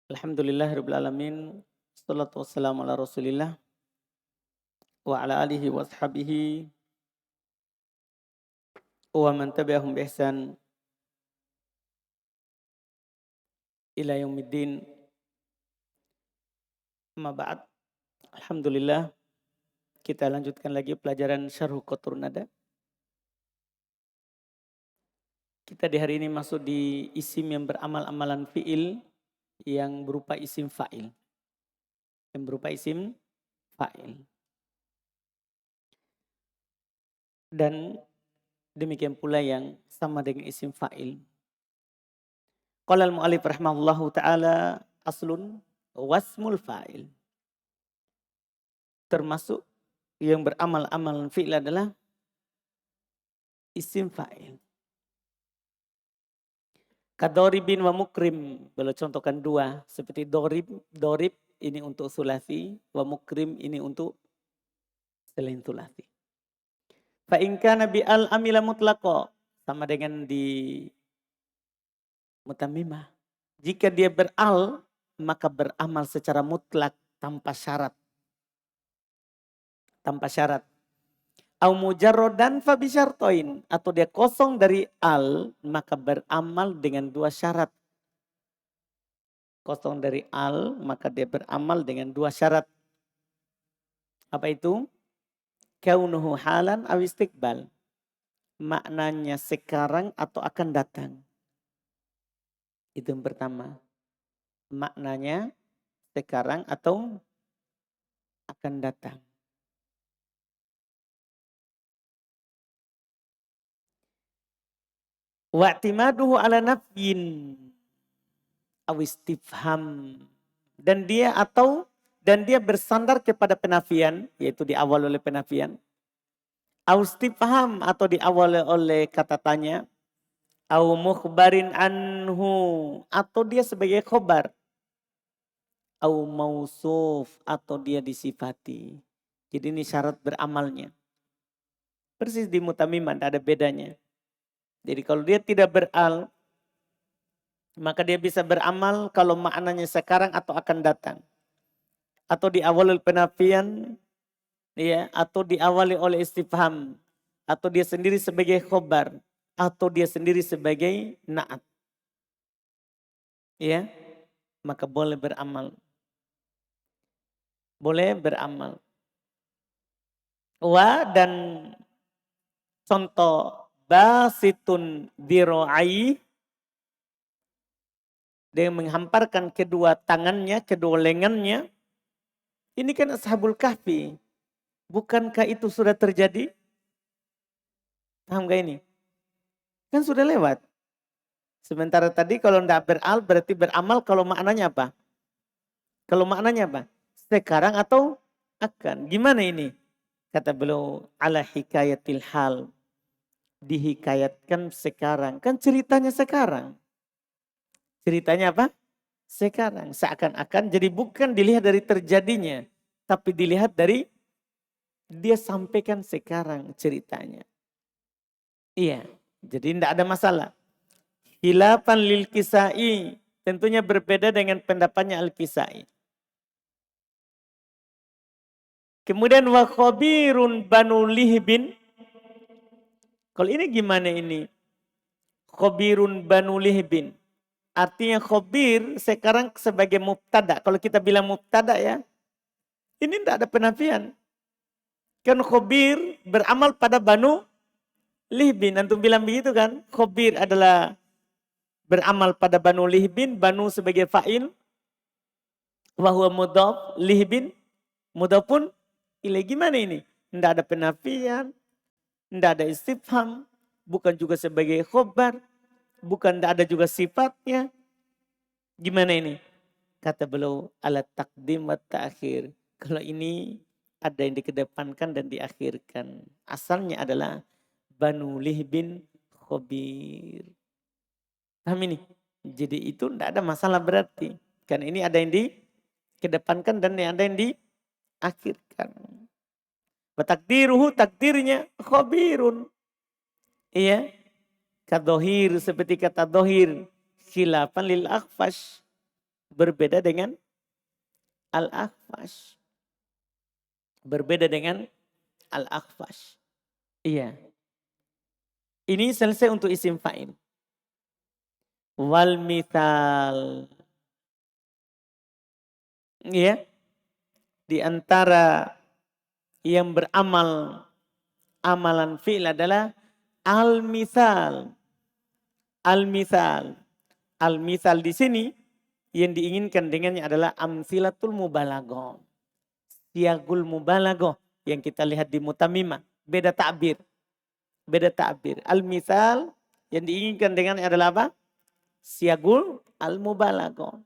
Alhamdulillahirabbil alamin. Wassalatu wassalamu ala Rasulillah wa ala alihi wa ashabihi wa man tabi'ahum bi ihsan ila yaumiddin. Amma ba'd. Alhamdulillah kita lanjutkan lagi pelajaran Syarh Qatrun Nada. Kita di hari ini masuk di isim yang beramal-amalan fi'il yang berupa isim fa'il. Yang berupa isim fa'il. Dan demikian pula yang sama dengan isim fa'il. Qala al-mu'allif rahimahullahu ta'ala aslun wasmul fa'il. Termasuk yang beramal-amalan fi'il adalah isim fa'il. Kadoribin wa mukrim. Beliau contohkan dua. Seperti dorib ini untuk sulasi. Wa mukrim ini untuk selain sulasi. Fa'inka nabi al-amila mutlaqo. Sama dengan di mutamimah. Jika dia beral, maka beramal secara mutlak tanpa syarat. Tanpa syarat. Au mujarrodan fa bisyartoin, atau dia kosong dari al, maka beramal dengan dua syarat. Kosong dari al, maka dia beramal dengan dua syarat. Apa itu? Kaunuhu halan aw istiqbal. Maknanya sekarang atau akan datang. Itu yang pertama. Maknanya sekarang atau akan datang. Wa'timaduhu ala nafyin aw istifham. Dan dia bersandar kepada penafian, yaitu diawali oleh penafian. Aw istifham, atau diawali oleh kata tanya. Aw mukhbarin anhu, atau dia sebagai khobar. Aw mausuf, atau dia disifati. Jadi ini syarat beramalnya. Persis di mutamimah, tidak ada bedanya. Jadi kalau dia tidak beral, maka dia bisa beramal kalau maknanya sekarang atau akan datang. Atau diawali oleh penafian, ya, atau diawali oleh istifham. Atau dia sendiri sebagai khobar. Atau dia sendiri sebagai na'at. Ya, maka boleh beramal. Boleh beramal. Dan contoh basitun diro'ai, dia menghamparkan kedua tangannya, kedua lengannya. Ini kan Ashabul Kahfi. Bukankah itu sudah terjadi? Paham gak ini? Kan sudah lewat. Sementara tadi kalau tidak beral berarti beramal kalau maknanya apa? Kalau maknanya apa? Sekarang atau akan. Gimana ini? Kata beliau ala hikayatil hal. Dihikayatkan sekarang. Kan ceritanya sekarang. Ceritanya apa? Sekarang. Seakan-akan jadi bukan dilihat dari terjadinya. Tapi dilihat dari dia sampaikan sekarang ceritanya. Iya. Jadi tidak ada masalah. Khilafan lil kisai. Tentunya berbeda dengan pendapatnya al-kisai. Kemudian wa khabirun banu lihbin. Kalau ini gimana ini? Khabirun banu lihbin. Artinya khabir sekarang sebagai mubtada. Kalau kita bilang mubtada ya. Ini tidak ada penafian. Kan khabir beramal pada banu lihbin. Antum bilang begitu kan? Khabir adalah beramal pada banu lihbin. Banu sebagai fa'il. Wahuwa mudhaf lihbin. Mudhaf pun ilai. Gimana ini? Tidak ada penafian. Tidak ada istifham, bukan juga sebagai khobar, bukan tidak ada juga sifatnya. Gimana ini? Kata beliau ala takdim wa ta'khir. Kalau ini ada yang dikedepankan dan diakhirkan. Asalnya adalah banu lihbin khobir. Paham ini? Jadi itu tidak ada masalah berarti. Kan ini ada yang dikedepankan dan ada yang diakhirkan. Takdiruhu, takdirnya khabirun. Iya. Kadohir, seperti kata dohir. Khilafan lil akhfash. Berbeda dengan al-akhfash. Berbeda dengan al-akhfash. Iya. Ini selesai untuk isim fa'il. Wal mithal. Ya. Di antara yang beramal amalan fi'il adalah al-mithal. Al-mithal. Al-mithal di sini yang diinginkan dengannya adalah amsilatul mubalaghah. Siagul mubalaghah yang kita lihat di mutamimah. Beda ta'bir. Beda ta'bir. Al-mithal yang diinginkan dengannya adalah apa? Siagul al-mubalaghah.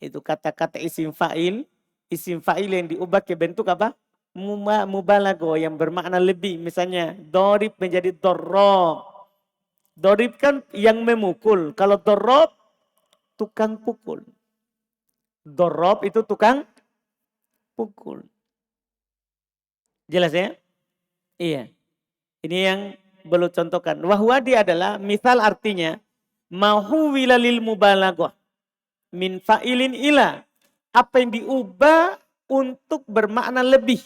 Itu kata-kata isim fa'il. Isim fa'il yang diubah ke bentuk apa? Mubalaghah yang bermakna lebih. Misalnya dorib menjadi dorrob. Dorib kan yang memukul. Kalau dorrob tukang pukul. Dorrob itu tukang pukul. Jelas ya? Iya. Ini yang belum contohkan. Wahwadi adalah misal artinya mahuwila lil mubalaghah min fa'ilin ila. Apa yang diubah untuk bermakna lebih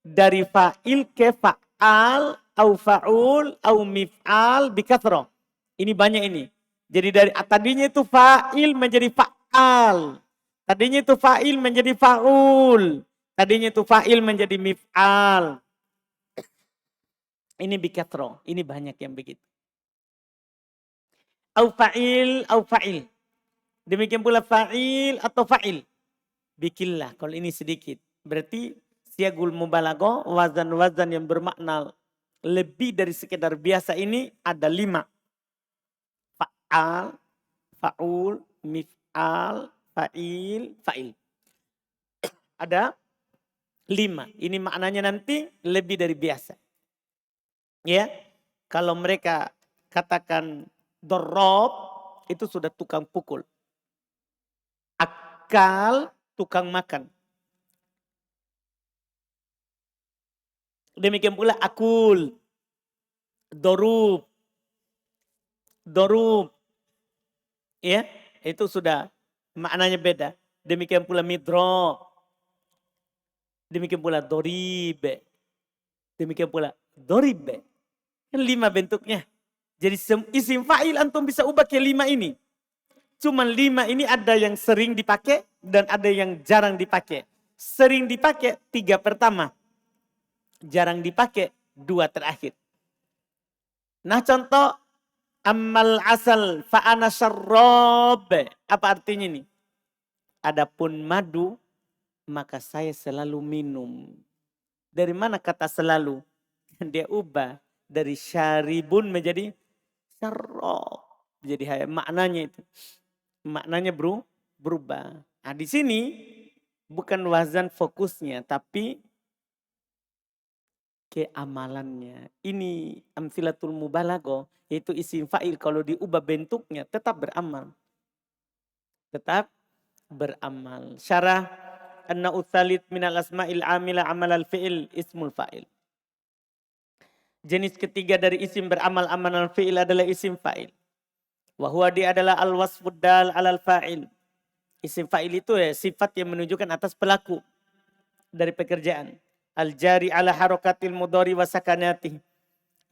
dari fa'il ke fa'al au fa'ul au mif'al bikathroh. Ini banyak ini. Jadi dari tadinya itu fa'il menjadi fa'al. Tadinya itu fa'il menjadi fa'ul. Tadinya itu fa'il menjadi mif'al. Ini bikathroh. Ini banyak yang begitu. Au fa'il, au fa'il. Demikian pula fa'il atau fa'il. Bikillah. Kalau ini sedikit. Berarti siagul mubalaghah, wazan-wazan yang bermakna lebih dari sekedar biasa ini ada 5. Fa'al, fa'ul, mif'al, fa'il, fa'il. Ada 5. Ini maknanya nanti lebih dari biasa. Ya, kalau mereka katakan dorob, itu sudah tukang pukul. Akal, tukang makan. Demikian pula akul, dorub, dorub. Ya, itu sudah maknanya beda. Demikian pula midro. Demikian pula doribe. Demikian pula doribe. 5 bentuknya. Jadi isim fa'il antum bisa ubah ke 5 ini. Cuman 5 ini ada yang sering dipakai dan ada yang jarang dipakai. Sering dipakai 3 pertama. Jarang dipakai 2 terakhir. Nah contoh. Ammal asal fa'ana syarrob. Apa artinya ini? Adapun madu, maka saya selalu minum. Dari mana kata selalu? Dia ubah dari syaribun menjadi syarrob. Jadi maknanya itu. Maknanya berubah. Nah di sini bukan wazan fokusnya, tapi keamalannya. Ini amsilatul mubalaghah, yaitu isim fa'il kalau diubah bentuknya tetap beramal. Tetap beramal. Syarah anna utsalit minal asma'il amila amal al-fi'il ismul fa'il. Jenis ketiga dari isim beramal amal al-fi'il adalah isim fa'il. Wahwa dia adalah al-wasfud dal alal fa'il. Isim fa'il itu ya sifat yang menunjukkan atas pelaku dari pekerjaan. Al-jari ala harokatil mudhari wa sakanatih.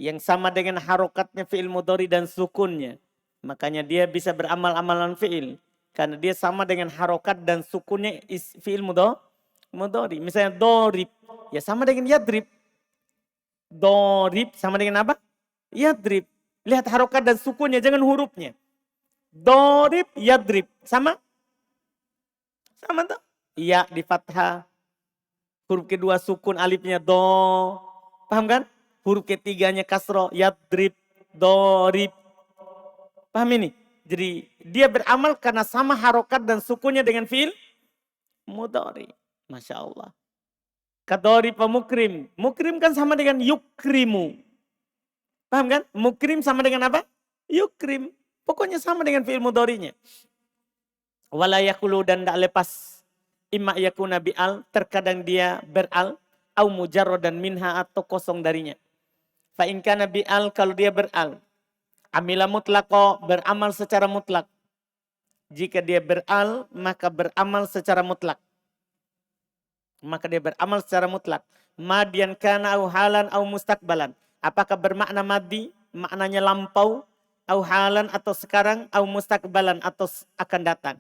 Yang sama dengan harokatnya fi'il mudhari dan sukunnya. Makanya dia bisa beramal amalan fi'il. Karena dia sama dengan harokat dan sukunnya fi'il mudhari. Misalnya dorib. Ya sama dengan yadrib. Dorib sama dengan apa? Yadrib. Lihat harokat dan sukunnya, jangan hurufnya. Dorib, yadrib. Sama? Sama tuh. Ya di fathah. Huruf kedua sukun alifnya do. Paham kan? Huruf ketiganya kasro. Yadrib, dorib. Paham ini? Jadi dia beramal karena sama harokat dan sukunnya dengan fi'il mudhari. Masya Allah. Kadori pemukrim. Mukrim kan sama dengan yukrimu. Paham kan? Mukrim sama dengan apa? Yukrim. Pokoknya sama dengan fi'il mudhari'nya. Wala yakulu dan tidak lepas. Imma yakuna bi'al. Terkadang dia beral. Au mujarradan minha atau kosong darinya. Fa in kana bi'al kalau dia beral. Amila mutlaqo beramal secara mutlak. Jika dia beral, maka beramal secara mutlak. Maka dia beramal secara mutlak. Madian kana au halan au mustakbalan. Apakah bermakna madi, maknanya lampau, au halan atau sekarang, au mustakbalan atau akan datang.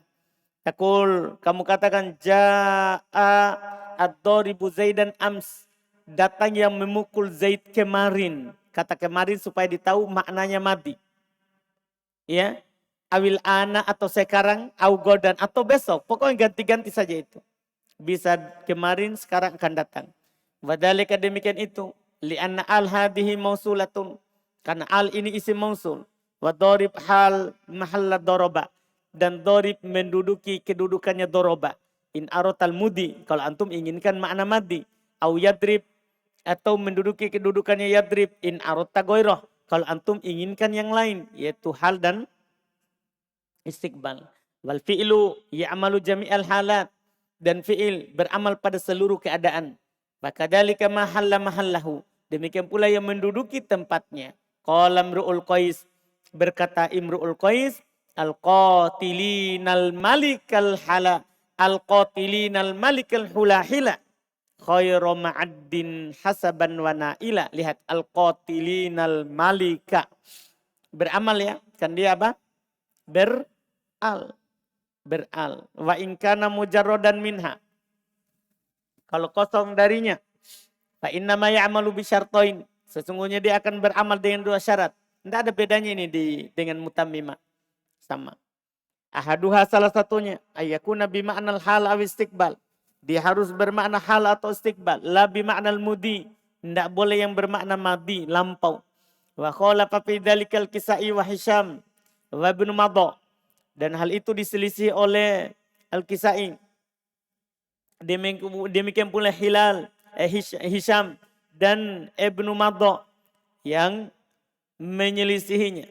Takul, kamu katakan ja'a ad-daribu Zaidan ams. Datang yang memukul Zaid kemarin. Kata kemarin supaya ditahu maknanya madi. Ya, awil ana atau sekarang, au godan atau besok. Pokoknya ganti-ganti saja itu. Bisa kemarin, sekarang akan datang. Wadhalika demikian itu. Lianna al hadihi mausulatun. Karena al ini isim mausul. Wadorib hal mahalla doroba. Dan dorib menduduki kedudukannya doroba. In arotal mudi. Kalau antum inginkan makna madi. Au yadrib. Atau menduduki kedudukannya yadrib. In arota goyroh. Kalau antum inginkan yang lain. Yaitu hal dan istiqbal. Wal fi'lu ya'malu jami'al halat. Dan fi'il beramal pada seluruh keadaan. Fakadhalika mahalla mahallahu. Demikian pula yang menduduki tempatnya. Qala Imru'ul Qais. Berkata Imru'ul Qais. Al-qatilinal malikal hala. Al-qatilinal malikal hulahila. Khairu ma'addin hasaban wa na'ila. Lihat. Al-qatilinal malika. Beramal ya. Kan dia apa? Beral. Wa inkana mujarrodan minha. Kalau kosong darinya. Fa innama ya'malu bisyartain. Sesungguhnya dia akan beramal dengan dua syarat. Tidak ada bedanya ini dengan mutammimah. Sama. Ahaduha salah satunya. Ayyakuna bima'nal hal aw istiqbal. Dia harus bermakna hal atau istiqbal. La bima'nal mudi. Tidak boleh yang bermakna madi, lampau. Wa khalafa fi dhalikal Kisai wa Hisham. Wa Ibnu Madha. Dan hal itu diselisih oleh Al-Kisai. Demikian pula Hisham dan Ibnu Madha yang menyelisihinya.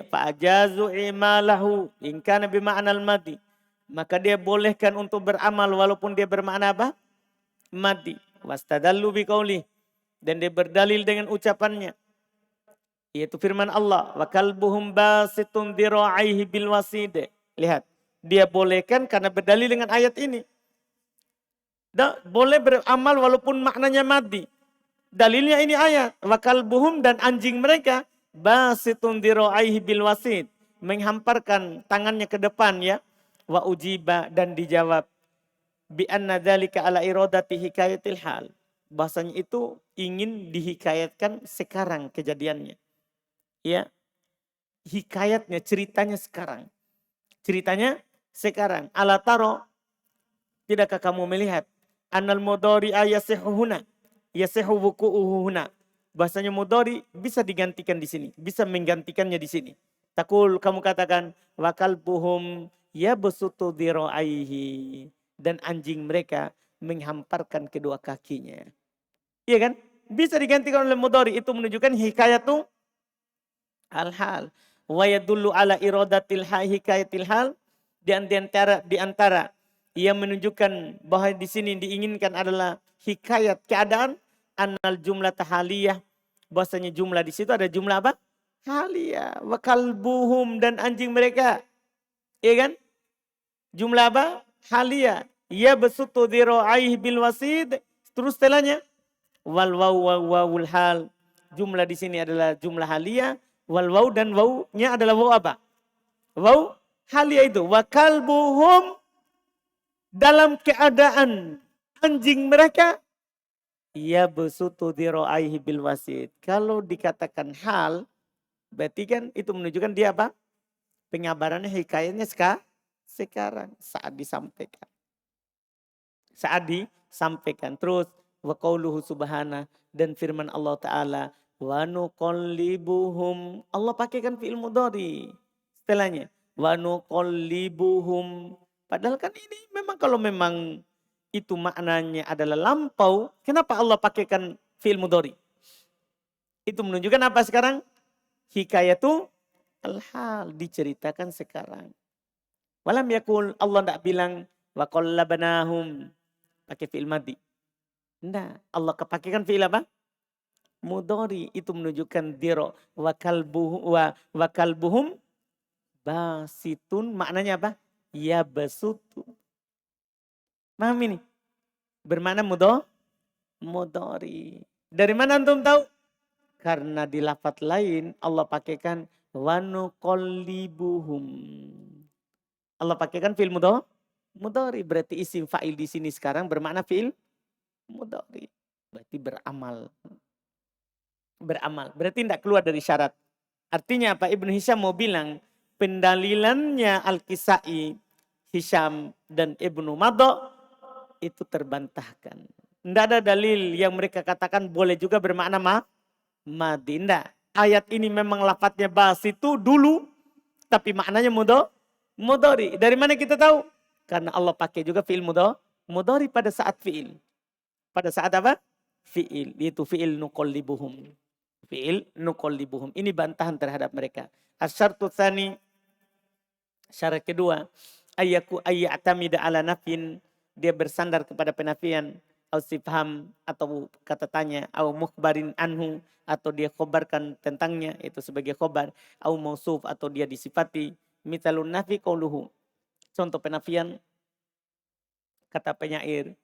Fa'ajazu imalahu in kana bima'nal madi. Maka dia bolehkan untuk beramal walaupun dia bermakna apa? Madi. Wastadallu biqaulih. Dan dia berdalil dengan ucapannya. Yaitu firman Allah. Wa kalbuhum basitun dhira'aihi bil wasid. Lihat. Dia bolehkan karena berdalil dengan ayat ini. Boleh beramal walaupun maknanya madi. Dalilnya ini ayat. Wa kalbuhum dan anjing mereka. Basitun dhira'aihi bil wasid. Menghamparkan tangannya ke depan ya. Wa ujiba dan dijawab. Bi anna dzalika ala iradati hikayatil hal. Bahasanya itu ingin dihikayatkan sekarang kejadiannya. Ya, hikayatnya, ceritanya sekarang. Ceritanya sekarang. Ala taro, tidakkah kamu melihat? Anal mudhari'a yasihu huna. Yasihu wuku'uhu huna. Bahasanya mudhari bisa digantikan di sini. Bisa menggantikannya di sini. Takul, kamu katakan. Wa kalbuhum yabsutu dhira'aihi. Dan anjing mereka menghamparkan kedua kakinya. Iya kan? Bisa digantikan oleh mudhari. Itu menunjukkan hikayatu al-hal. Wa yadullu ala iradatil hikayatil hal. Di antara yang menunjukkan bahwa di sini diinginkan adalah hikayat keadaan. Anal jumlah tahaliyah. Bahasanya jumlah di situ ada jumlah apa? Haliyah. Wa kalbuhum dan anjing mereka. Iya kan? Jumlah apa? Haliyah. Ya besutu dhira'aihi bil wasid. Terus setelahnya. Wal wawul hal. Jumlah di sini adalah jumlah haliyah. Wal waw dan wawnya adalah waw apa? Waw haliyah itu. Wa kalbuhum dalam keadaan anjing mereka. Ya besutu dhira'aihi bil wasid. Kalau dikatakan hal. Berarti kan itu menunjukkan dia apa? Pengabarannya hikayatnya sekarang. Saat disampaikan. Terus. Wa qauluhu subhana. Dan firman Allah Ta'ala. Wa nuqallibuhum. Allah pakaikan fi'il mudhari. Setelahnya. Wa nuqallibuhum. Padahal kan ini memang kalau memang itu maknanya adalah lampau. Kenapa Allah pakaikan fi'il mudhari? Itu menunjukkan apa sekarang? Hikayatu al-hal. Diceritakan sekarang. Walam yakul. Allah tidak bilang. Wa qallabanahum. Pakai fi'il madi. Tidak. Allah kepakikan fi'il apa? Mudhari. Itu menunjukkan diro. Wa kalbuhum Basitun maknanya apa? Ya basutu. Paham ini? Bermakna mudhari. Dari mana antum tahu? Karena di lafaz lain Allah pakaikan wanuqallibuhum. Allah pakaikan fi'il mudhari. Berarti isim fa'il di sini sekarang bermakna fi'il mudhari. Berarti beramal. Berarti tidak keluar dari syarat. Artinya apa? Ibnu Hisham mau bilang pendalilannya Al-Kisai, Hisham dan Ibnu Madho itu terbantahkan. Tidak ada dalil yang mereka katakan boleh juga bermakna madi. Tidak. Ayat ini memang lafadznya bas itu dulu, tapi maknanya mudhari. Dari mana kita tahu? Karena Allah pakai juga fi'il mudhari pada saat fi'il. Pada saat apa? Fi'il. Itu fi'il nuqallibuhum. Fi'il nuqallibuhum. Ini bantahan terhadap mereka. Asyartu tsani, syarat kedua, ayya'tamida ala nafin, dia bersandar kepada penafian, au sifham atau kata tanya, au mukhbarin anhu atau dia khobarkan tentangnya itu sebagai khobar, au mausuf atau dia disifati, mithalun nafi qauluhu. Contoh penafian kata penyair,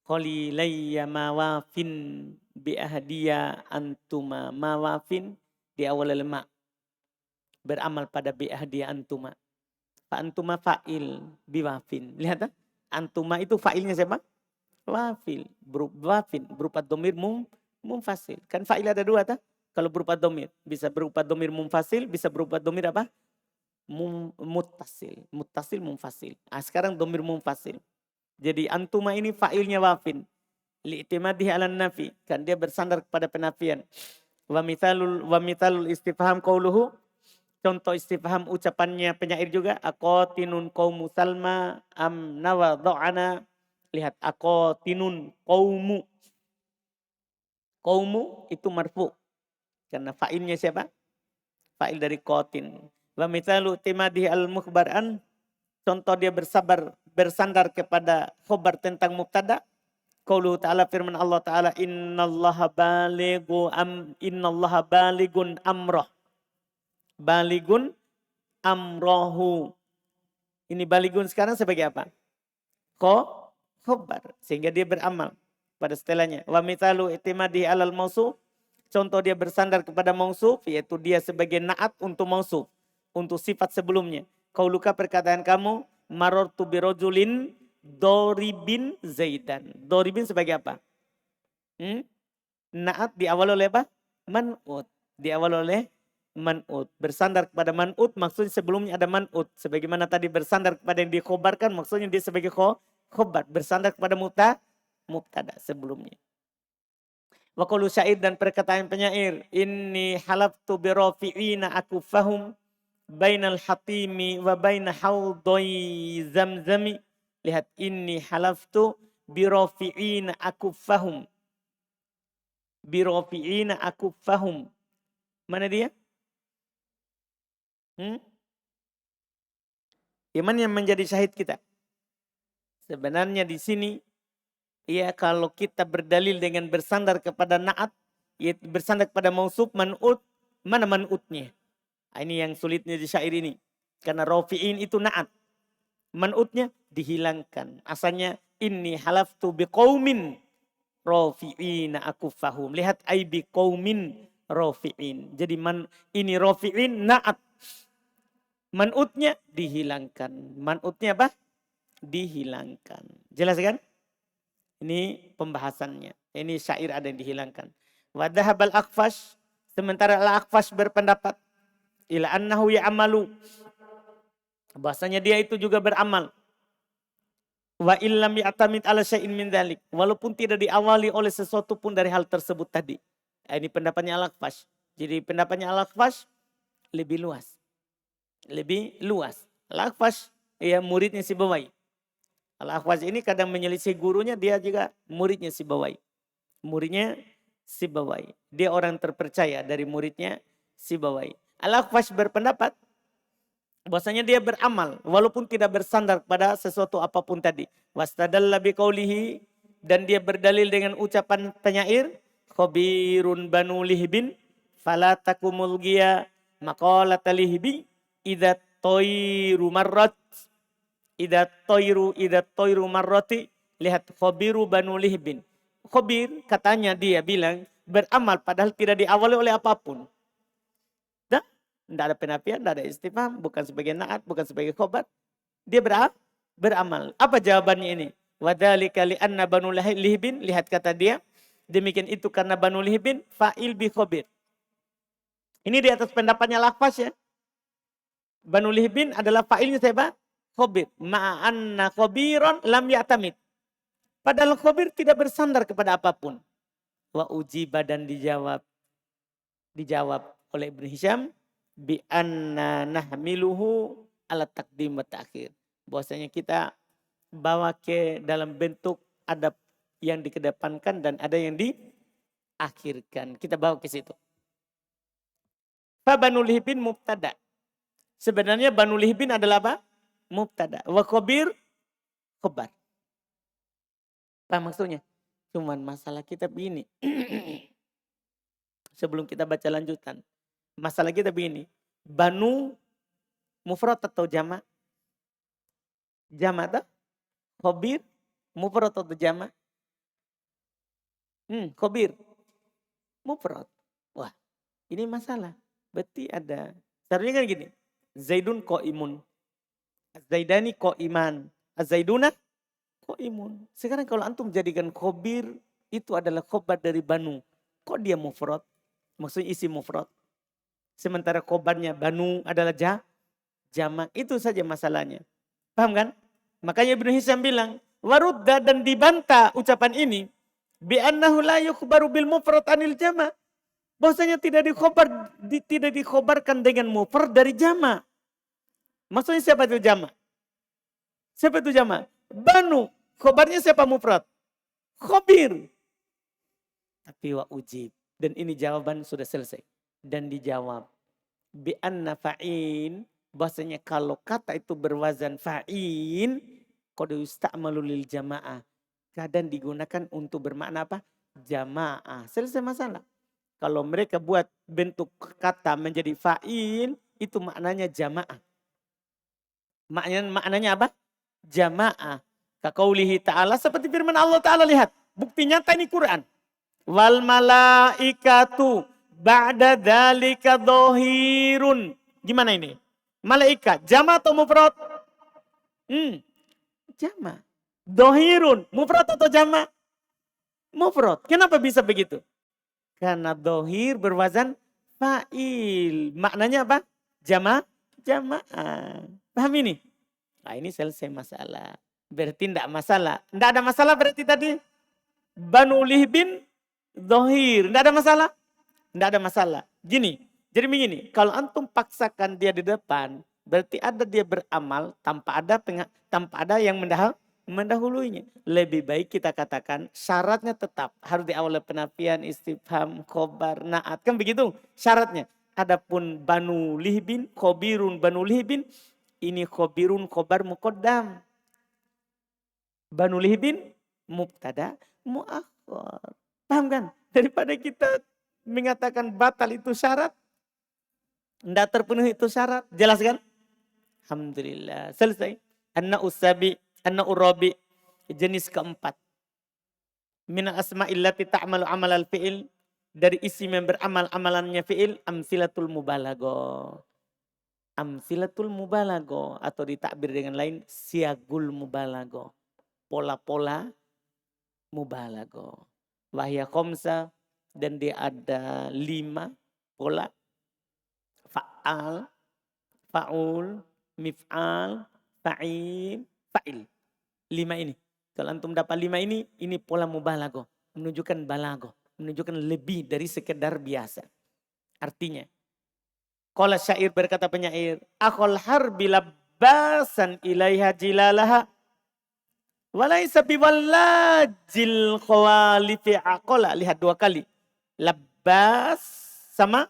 qalilayya mawafin bi ahdiya antuma mawafin di awal lemak beramal pada bi ahdiya antuma. Fa antuma fa'il biwafin. Lihat tak? Antuma itu fa'ilnya siapa? Wafil. Wafin berupa domir mumfasil. Kan fa'il ada dua tak? Kalau berupa domir. Bisa berupa domir mumfasil, bisa berupa domir apa? Muttasil. Muttasil mumfasil. Nah, sekarang domir mumfasil. Jadi antuma ini fa'ilnya wafin. Li'timadihi ala nafi. Kan dia bersandar kepada penafian. Wa mithalul istifham qauluhu. Contoh istifham ucapannya penyair juga. Aqatinun qaumu salma am nawadha'ana. Lihat aqatinun qaumu. Qaumu itu marfu. Karena fa'ilnya siapa? Fa'il dari qatin. Wa mithalu timadihi al-mukhbaran. Contoh dia bersandar kepada khobar tentang mubtada. Qauluhu ta'ala firman Allah Ta'ala. Innallaha baligun amrah. Baligun amrohu. Ini baligun sekarang sebagai apa? Khobar. Sehingga dia beramal pada setelahnya. Wa mithalu itimadi alal mausuf. Contoh dia bersandar kepada mausuf. Yaitu dia sebagai na'at untuk mausuf. Untuk sifat sebelumnya. Qauluka perkataan kamu. Marortu birojulin doribin zaidan. Doribin sebagai apa? Na'at diawal oleh apa? Man'ut. Diawal oleh man'ut. Bersandar kepada man'ut maksudnya sebelumnya ada man'ut. Sebagaimana tadi bersandar kepada yang dikhobarkan maksudnya dia sebagai khobar. Bersandar kepada mubtada sebelumnya. Wa qaulu syair dan perkataan penyair. Inni halaftu birafi'ina akufahum bainal hatimi wa baina haudoi zamzami. Lihat inni halaftu birafi'ina akufahum. Birafi'ina akufahum. Mana dia? Iman yang menjadi syahid kita. Sebenarnya di sini, ya kalau kita berdalil dengan bersandar kepada na'at, ya bersandar kepada mausuf, man'ut, mana man'utnya? Ini yang sulitnya di syair ini. Karena rafi'in itu na'at. Man'utnya dihilangkan. Asalnya, inni halaftu biqaumin rafi'ina akufahum. Lihat ai biqaumin rafi'in. Jadi ini rafi'in na'at. Man'utnya dihilangkan. Man'utnya apa? Dihilangkan. Jelas kan? Ini pembahasannya. Ini syair ada yang dihilangkan. Wadhahabal Akhfash. Sementara Al-Akhfash berpendapat. Ila annahu ya'amalu. Bahasanya dia itu juga beramal. Wa illam ya'tamid ala syai'in min dhalik. Walaupun tidak diawali oleh sesuatu pun dari hal tersebut tadi. Ini pendapatnya Al-Akhfash. Jadi pendapatnya Al-Akhfash lebih luas. Lebih luas. Al-Akhfash ya muridnya Sibawai. Al-Akhfash ini kadang menyelisih gurunya, dia juga muridnya Sibawai. Muridnya Sibawai. Dia orang terpercaya dari muridnya Sibawai. Al-Akhfash berpendapat bahwasanya dia beramal walaupun tidak bersandar pada sesuatu apapun tadi. Wastadalla biqaulihi, dan dia berdalil dengan ucapan penyair khabirun banu lihbin fala takumul giya maqalat lihbi idza toiru marrat. Idza toiru marrati. Lihat khobiru Banu Lihbin. Khobir katanya dia bilang beramal padahal tidak diawali oleh apapun. Tidak ada penafian, tidak ada istifham, bukan sebagai naat, bukan sebagai khobar. Dia beramal. Apa jawabannya ini? Wadzalika li'anna Banu Lihbin, lihat kata dia, demikian itu karena Banu Lihbin fa'il bi khobir. Ini di atas pendapatnya Lakfas ya. Banu Lihbin adalah fa'ilnya siapa? Khobir. Ma'anna khobiron lam ya'tamid. Padahal khobir tidak bersandar kepada apapun. Wa ujiba dan dijawab oleh Ibnu Hisham bi anna nahmiluhu ala taqdim wa ta'khir. Bahwasanya kita bawa ke dalam bentuk ada yang dikedepankan dan ada yang diakhirkan. Kita bawa ke situ. Fa Banu Lihbin mubtada. Sebenarnya Banu Lihbin adalah apa? Mubtada. Wa khabir khabar. Apa maksudnya? Cuman masalah kita begini. Sebelum kita baca lanjutan. Masalah kita begini. Banu mufrad atau jama'? Jama' tak? Khabir mufrad atau jama'? Khabir mufrad. Wah, ini masalah. Berarti ada. Seharusnya kan gini. Zaidun qa'imun. Zaidani qa'iman. Zaiduna qa'imun. Sekarang kalau antum jadikan khabir itu adalah khobar dari Banu. Kok dia mufrad? Maksudnya isi mufrad. Sementara khobarnya Banu adalah jama'. Itu saja masalahnya. Paham kan? Makanya Ibnu Hisham bilang, warudda dan dibantah ucapan ini bi annahu la yukhbaru bil mufrad anil jama'. Bahwasanya tidak dikhobarkan dengan mufrad dari jama'. Maksudnya siapa itu jama'? Siapa itu jama'? Banu. Khobarnya siapa mufrad? Khabir. Tapi wa ujib. Dan ini jawaban sudah selesai. Dan dijawab. Bi anna fa'in. Bahwasanya kalau kata itu berwazan fa'in. Qad yusta'malu lil jama'ah. Kadang digunakan untuk bermakna apa? Jama'ah. Selesai masalah. Kalau mereka buat bentuk kata menjadi fa'il. Itu maknanya jama'ah. Maknanya apa? Jama'ah. Kaqaulihi ta'ala seperti firman Allah Ta'ala, lihat. Bukti nyata ini Quran. Wal malaikatu ba'da dzalika dhahirun. Gimana ini? Malaikat jama' atau mufrad? Jama'. Dhahirun, mufrad atau jama'? Mufrad. Kenapa bisa begitu? Karena dhahir berwazan fa'il. Maknanya apa? Jama'ah. Paham ini? Nah, ini selesai masalah. Berarti tidak masalah. Tidak ada masalah berarti tadi. Banu Lihbin dhahir. Tidak ada masalah? Tidak ada masalah. Gini. Jadi begini. Kalau antum paksakan dia di depan. Berarti ada dia beramal tanpa ada yang mendahulunya. Lebih baik kita katakan syaratnya tetap. Harus diawali penafian, istifham, khobar, naat. Kan begitu syaratnya. Adapun Banu Lihbin, khobirun Banu Lihbin. Ini khobirun khobar muqaddam. Banu Lihbin mubtada muakhar. Paham kan? Daripada kita mengatakan batal itu syarat. Tidak terpenuhi itu syarat. Jelas kan? Alhamdulillah. Selesai. An-na'u rabi. Jenis keempat. Minal asma'illati ta'malu amalal fi'il. Dari isim yang beramal amalannya fi'il. Amsilatul mubalaghah. Amsilatul mubalaghah. Atau ditakbir dengan lain. Siagul mubalaghah. Pola-pola mubalaghah. Wahya khamsa. Dan dia ada 5 pola. Fa'al. Fa'ul. Mif'al. Fa'il. Fa'il. 5 ini. Kalau antum dapat 5 ini pola mubalaghah. Menunjukkan balaghah. Menunjukkan lebih dari sekedar biasa. Artinya. Qala syair berkata penyair. Akhul harbi labbasan ilaiha jilalaha. Walaysa biwallajil khawalifi aqala. Lihat 2 kali. Labbas sama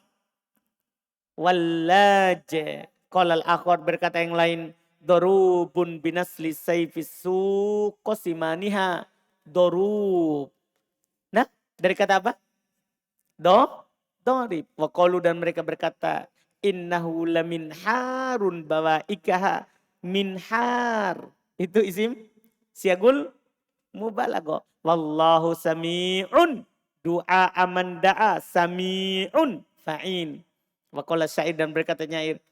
wallaje. Qala al-akhar berkata yang lain. Dorubun binasli sayfis suqosimaniha. Dorub. Nah, dari kata apa? Dorib. Waqalu dan mereka berkata. Innahu lamin harun bawaikaha min har. Itu isim siagul mubalaghah. Wallahu sami'un du'a aman da'a sami'un fa'in. Wa qala syair dan berkata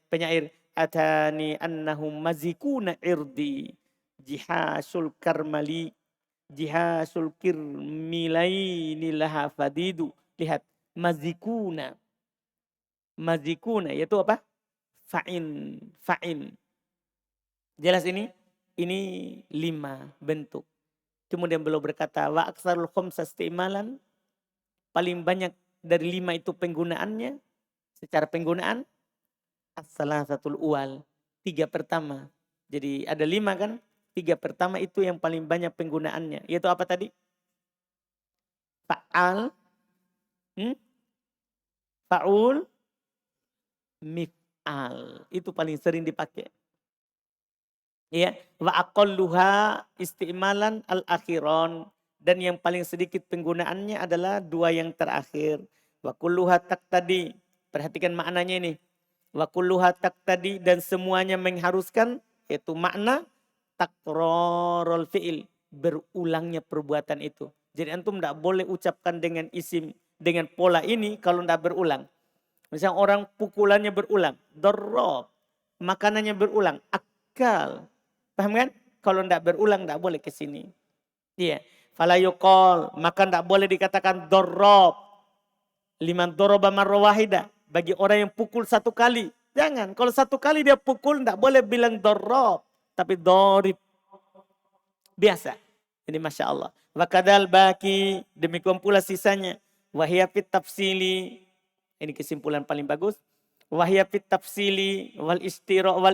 penyair atani annahum mazikuna irdi jihasul karmali jihasul kirmilaini laha fadidu. Lihat mazikuna. Mazikuna yaitu apa? Fa'in. Fa'in. Jelas ini? Ini 5 bentuk. Kemudian beliau berkata wa aktsarul khamsa istimalan, paling banyak dari 5 itu penggunaannya secara penggunaan as-salasatul uwal, 3 pertama. Jadi ada 5 kan? 3 pertama itu yang paling banyak penggunaannya. Yaitu apa tadi? Fa'al, fa'ul, mif'al. Itu paling sering dipakai. Ya, wa aqalluha istimalan al-akhiron, dan yang paling sedikit penggunaannya adalah 2 yang terakhir. Wa kulluha taqtadi. Perhatikan maknanya ini. Wa kulluha taqtadi, dan semuanya mengharuskan, yaitu makna takrarul fi'il, berulangnya perbuatan itu. Jadi antum tidak boleh ucapkan dengan isim dengan pola ini kalau tidak berulang. Misalnya orang pukulannya berulang, darrab, makanannya berulang, akal. Paham kan? Kalau tidak berulang tidak boleh ke sini. Iya. Fala yuqal, maka tidak boleh dikatakan darrab. Liman daraba marra wahida, bagi orang yang pukul 1 kali. Jangan, kalau 1 kali dia pukul tidak boleh bilang darrab, tapi darib. Biasa. Ini Masya Allah. Wa kadal baki, demikian pula sisanya. Wahya fit tafsili, ini kesimpulan paling bagus. Wahya fit tafsili wal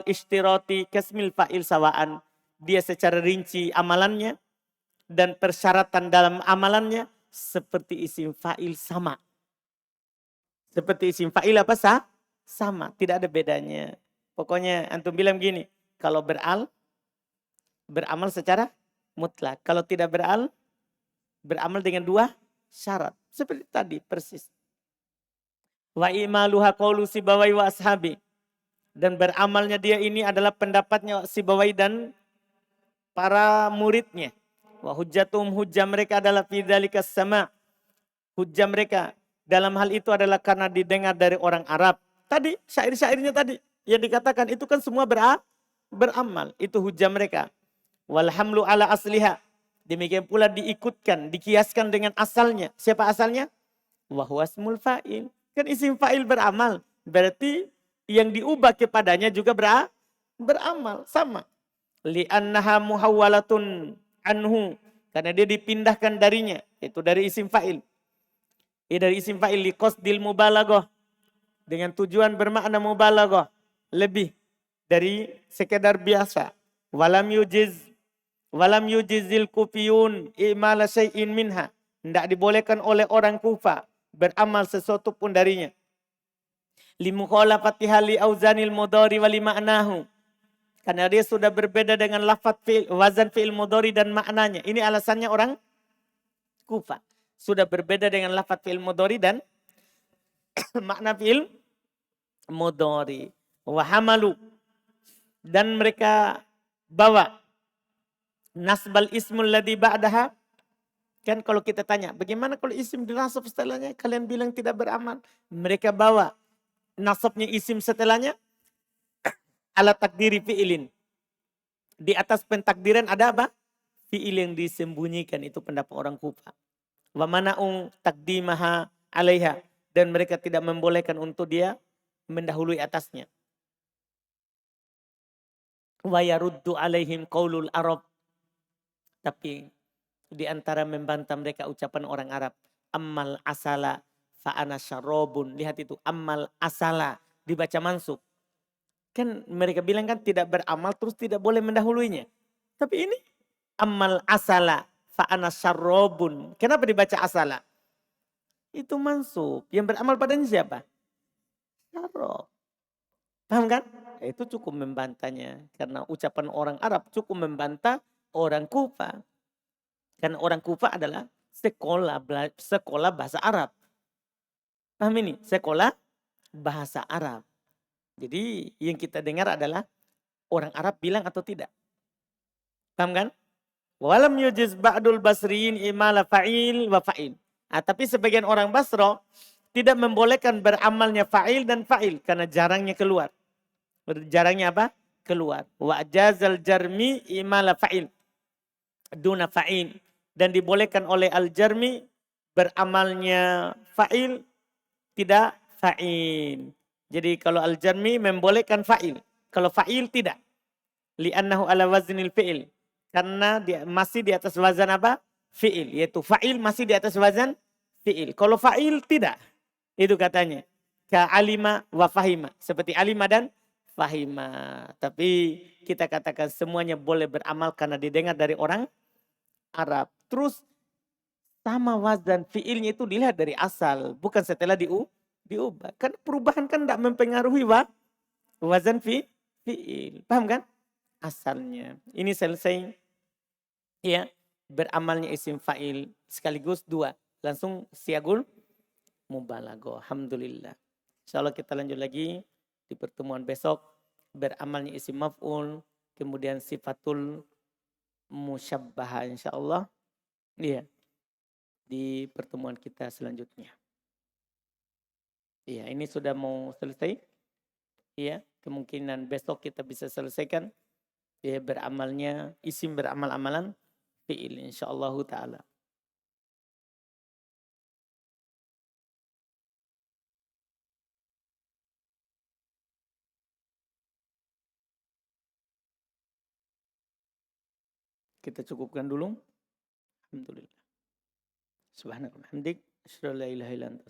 istirati kasmil fa'il sawaan. Dia secara rinci amalannya dan persyaratan dalam amalannya seperti isim fa'il sama. Seperti isim fa'il apa sah? Sama, tidak ada bedanya. Pokoknya antum bilang gini, kalau beramal secara mutlak. Kalau tidak beramal dengan 2 syarat. Seperti tadi persis. Wa imaluha qaulu Sibawai wa ashabi. Dan beramalnya dia ini adalah pendapatnya Sibawai dan para muridnya. Wa hujjatum, hujjah mereka adalah fi dzalika sama. Hujjah mereka dalam hal itu adalah karena didengar dari orang Arab. Tadi syair-syairnya tadi yang dikatakan itu kan semua beramal. Itu hujjah mereka. Wal hamlu ala asliha. Demikian pula diikutkan, dikiaskan dengan asalnya. Siapa asalnya? Wa huwa ismul fa'il. Kan isim fa'il beramal. Berarti yang diubah kepadanya juga beramal. Sama. Li'annaha muhawwalatun anhu. Karena dia dipindahkan darinya. Itu dari isim fa'il. Dari isim fa'il liqasdil mubalaghah. Dengan tujuan bermakna mubalaghah. Lebih dari sekedar biasa. Walam yujizil kufiyun i'mala syai'in minha. Tidak dibolehkan oleh orang Kufa beramal sesuatu pun darinya. Limukhalafatiha li auzanil mudhari wa li ma'nahu. Karena dia sudah berbeda dengan lafaz fi'il, wazan fi'il mudhari dan maknanya. Ini alasannya orang Kufa. Sudah berbeda dengan lafaz fi'il mudhari dan makna fi'il mudhari. Wa hamalu, dan mereka bawa nasbal ismul ladzi ba'daha. Kan kalau kita tanya, bagaimana kalau isim dinasab setelahnya? Kalian bilang tidak beramal. Mereka bawa nasabnya isim setelahnya ala takdiri fi'ilin. Di atas pentakdiran ada apa? Fi'il yang disembunyikan, itu pendapat orang Kufa. Wa mana'u takdimaha alaiha, dan mereka tidak membolehkan untuk dia mendahului atasnya. Wa yaruddu alaihim qaulul Arab. Tapi di antara membantah mereka ucapan orang Arab. Ammal asala fa'ana syarobun. Lihat itu. Ammal asala. Dibaca mansub. Kan mereka bilang kan tidak beramal terus tidak boleh mendahuluinya. Tapi ini. Ammal asala fa'ana syarobun. Kenapa dibaca asala? Itu mansub. Yang beramal padanya siapa? Syarob. Paham kan? Itu cukup membantahnya. Karena ucapan orang Arab cukup membantah orang Kufa. Karena orang Kufa adalah sekolah bahasa Arab. Paham ini? Sekolah bahasa Arab. Jadi yang kita dengar adalah orang Arab bilang atau tidak. Paham kan? Walam yujiz ba'dul basriyin imala fa'il wa fa'il. Tapi sebagian orang Basro tidak membolehkan beramalnya fa'il dan fa'il karena jarangnya keluar. Jarangnya apa? Keluar. Wa ajazal jarmi imala fa'il duna fa'il. Dan dibolehkan oleh al-jarmi beramalnya fa'il tidak fa'il. Jadi kalau al-jarmi membolehkan fa'il. Kalau fa'il tidak. Li'annahu ala waznil fi'il. Karena dia masih di atas wazan apa? Fi'il. Yaitu fa'il masih di atas wazan fi'il. Kalau fa'il tidak. Itu katanya. Ka alima wa fahima. Seperti alima dan fahima. Tapi kita katakan semuanya boleh beramal karena didengar dari orang Arab. Terus sama wazan fi'ilnya itu dilihat dari asal. Bukan setelah diubah. Kan perubahan kan tidak mempengaruhi wazan fi'il. Paham kan? Asalnya. Ini selesai ya beramalnya isim fa'il sekaligus dua. Langsung siagul mubalaghah. Alhamdulillah. Insyaallah kita lanjut lagi di pertemuan besok. Beramalnya isim maf'ul. Kemudian sifatul musyabbahah insyaallah. Iya. Di pertemuan kita selanjutnya. Iya ini sudah mau selesai. Iya kemungkinan besok kita bisa selesaikan. Ya beramalnya isim beramal amalan fi'il insyaallah taala. Kita cukupkan dulu. Alhamdulillah. Subhanallah. Hamdik. Asyhadu an la ilaha illa anta